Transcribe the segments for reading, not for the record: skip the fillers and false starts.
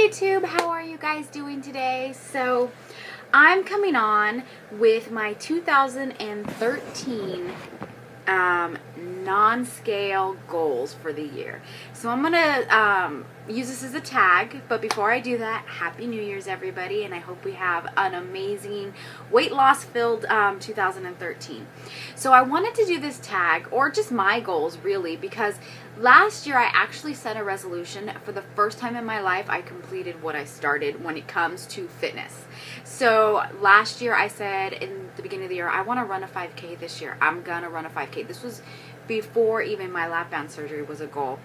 YouTube, how are you guys doing today? So I'm coming on with my 2013 non-scale goals for the year. So I'm gonna use this as a tag, but before I do that, Happy New Year's everybody, and I hope we have an amazing weight loss filled 2013. So I wanted to do this tag, or just my goals really, because last year I actually set a resolution. For the first time in my life, I completed what I started when it comes to fitness. So last year I said in the beginning of the year, I want to run a 5K this year. I'm gonna run a 5K. This was before even my lap band surgery was a goal.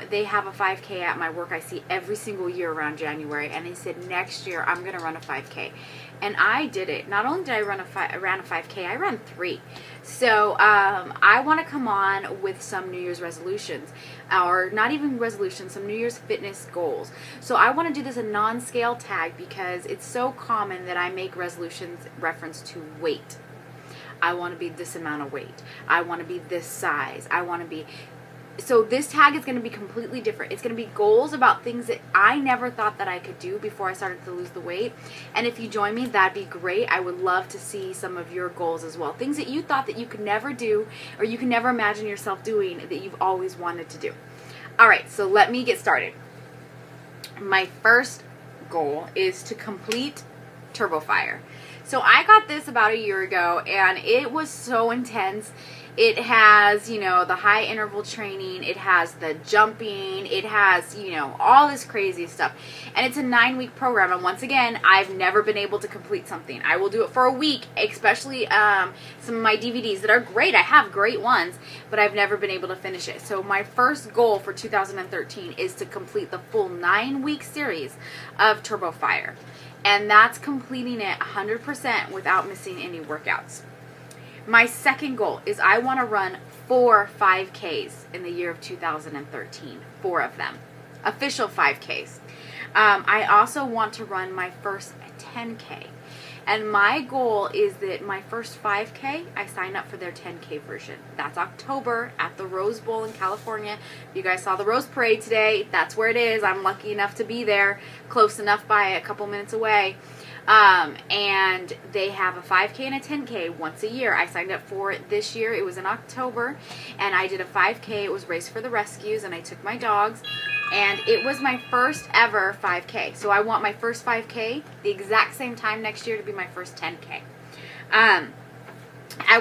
They have a 5K at my work I see every single year around January, and they said next year I'm going to run a 5K. And I did it. Not only did I ran a 5K, I ran 3. So I want to come on with some New Year's resolutions, or not even resolutions, some New Year's fitness goals. So I want to do this a non-scale tag because it's so common that I make resolutions reference to weight. I want to be this amount of weight. I want to be this size. I want to be... So this tag is going to be completely different. It's going to be goals about things that I never thought that I could do before I started to lose the weight. And if you join me, that'd be great. I would love to see some of your goals as well. Things that you thought that you could never do, or you can never imagine yourself doing, that you've always wanted to do. All right, so let me get started. My first goal is to complete TurboFire. So I got this about a year ago, and it was so intense. It has, you know, the high interval training, it has the jumping, it has, you know, all this crazy stuff. And it's a 9-week program, and once again, I've never been able to complete something. I will do it for a week, especially some of my DVDs that are great. I have great ones, but I've never been able to finish it. So my first goal for 2013 is to complete the full 9-week series of TurboFire. And that's completing it 100% without missing any workouts. My second goal is I want to run 4 5Ks in the year of 2013. 4 of them. Official 5Ks. I also want to run my first 10K. And my goal is that my first 5K, I sign up for their 10K version. That's October at the Rose Bowl in California. You guys saw the Rose Parade today. That's where it is. I'm lucky enough to be there, close enough by, a couple minutes away. And they have a 5K and a 10K once a year. I signed up for it this year. It was in October, and I did a 5K. It was Race for the Rescues, and I took my dogs, and it was my first ever 5K. So I want my first 5K the exact same time next year to be my first 10K. I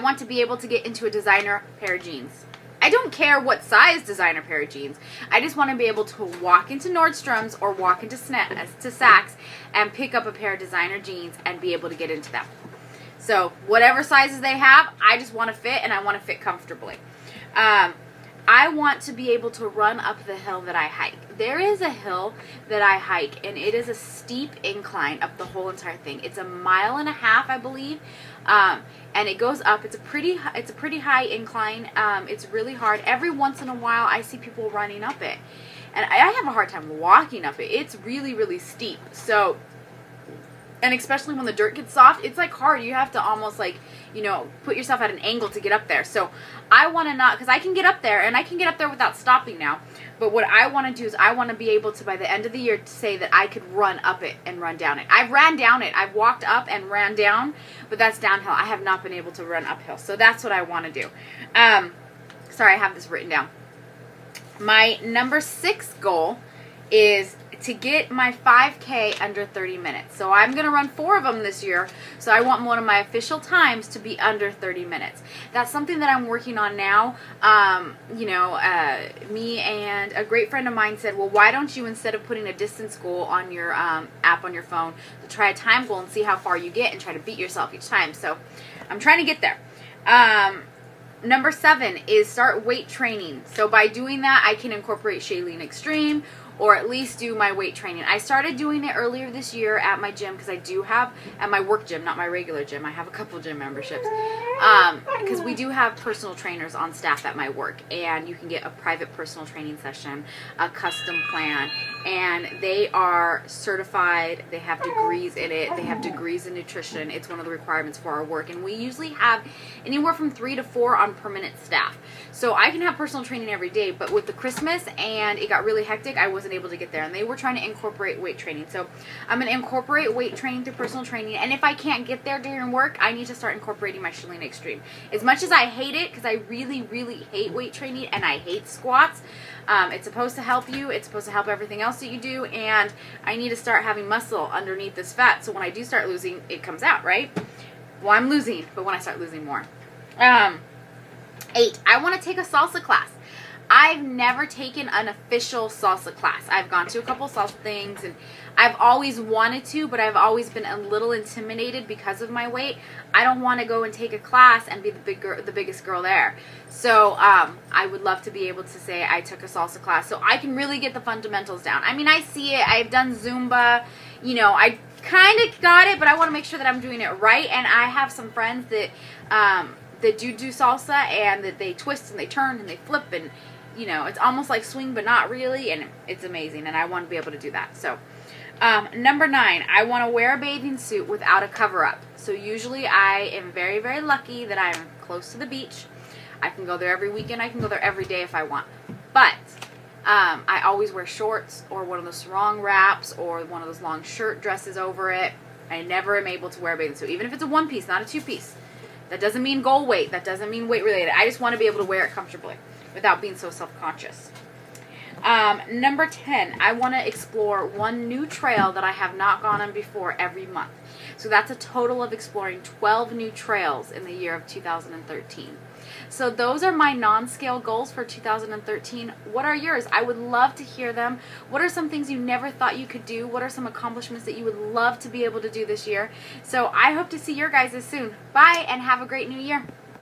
want to be able to get into a designer pair of jeans. I don't care what size designer pair of jeans. I just want to be able to walk into Nordstrom's or walk into Saks and pick up a pair of designer jeans and be able to get into them. So whatever sizes they have, I just want to fit, and I want to fit comfortably. I want to be able to run up the hill that I hike. There is a hill that I hike, and it is a steep incline up the whole entire thing. It's 1.5 miles, I believe, and it goes up. It's a pretty high incline. It's really hard. Every once in a while, I see people running up it, and I have a hard time walking up it. It's really, really steep. So, and especially when the dirt gets soft, it's like hard. You have to almost like, you know, put yourself at an angle to get up there. So I want to not, because I can get up there, and I can get up there without stopping now. But what I want to do is I want to be able to, by the end of the year, to say that I could run up it and run down it. I've ran down it. I've walked up and ran down, but that's downhill. I have not been able to run uphill. So that's what I want to do. Sorry, I have this written down. My number 6 goal is to get my 5K under 30 minutes. So I'm going to run 4 of them this year, so I want one of my official times to be under 30 minutes. That's something that I'm working on now. You know, me and a great friend of mine said, well, why don't you, instead of putting a distance goal on your app on your phone, to try a time goal and see how far you get and try to beat yourself each time. So I'm trying to get there. Number 7 is start weight training. So by doing that, I can incorporate Shailene Extreme, or at least do my weight training. I started doing it earlier this year at my gym, because I do have, at my work gym, not my regular gym. I have a couple gym memberships. Because we do have personal trainers on staff at my work, and you can get a private personal training session, a custom plan, and they are certified. They have degrees in it. They have degrees in nutrition. It's one of the requirements for our work, and we usually have anywhere from 3 to 4 on permanent staff. So I can have personal training every day, but with the Christmas and it got really hectic, I was wasn't able to get there, and they were trying to incorporate weight training. So I'm going to incorporate weight training through personal training, and if I can't get there during work, I need to start incorporating my Shalina Extreme. As much as I hate it, because I really, really hate weight training, and I hate squats, it's supposed to help you, it's supposed to help everything else that you do, and I need to start having muscle underneath this fat, so when I do start losing, it comes out, right? Well, I'm losing, but when I start losing more. 8, I want to take a salsa class. I've never taken an official salsa class. I've gone to a couple salsa things, and I've always wanted to, but I've always been a little intimidated because of my weight. I don't want to go and take a class and be the biggest girl there. So I would love to be able to say I took a salsa class so I can really get the fundamentals down. I mean, I see it. I've done Zumba. You know, I kind of got it, but I want to make sure that I'm doing it right. And I have some friends that that do salsa, and that they twist and they turn and they flip, and you know, it's almost like swing, but not really, and it's amazing, and I want to be able to do that. So, number 9, I want to wear a bathing suit without a cover-up. So usually I am very, very lucky that I'm close to the beach. I can go there every weekend. I can go there every day if I want. But I always wear shorts or one of those sarong wraps or one of those long shirt dresses over it. I never am able to wear a bathing suit, even if it's a one-piece, not a two-piece. That doesn't mean goal weight. That doesn't mean weight-related. I just want to be able to wear it comfortably without being so self-conscious. Number 10, I want to explore one new trail that I have not gone on before every month. So that's a total of exploring 12 new trails in the year of 2013. So those are my non-scale goals for 2013. What are yours? I would love to hear them. What are some things you never thought you could do? What are some accomplishments that you would love to be able to do this year? So I hope to see your guys soon. Bye, and have a great new year.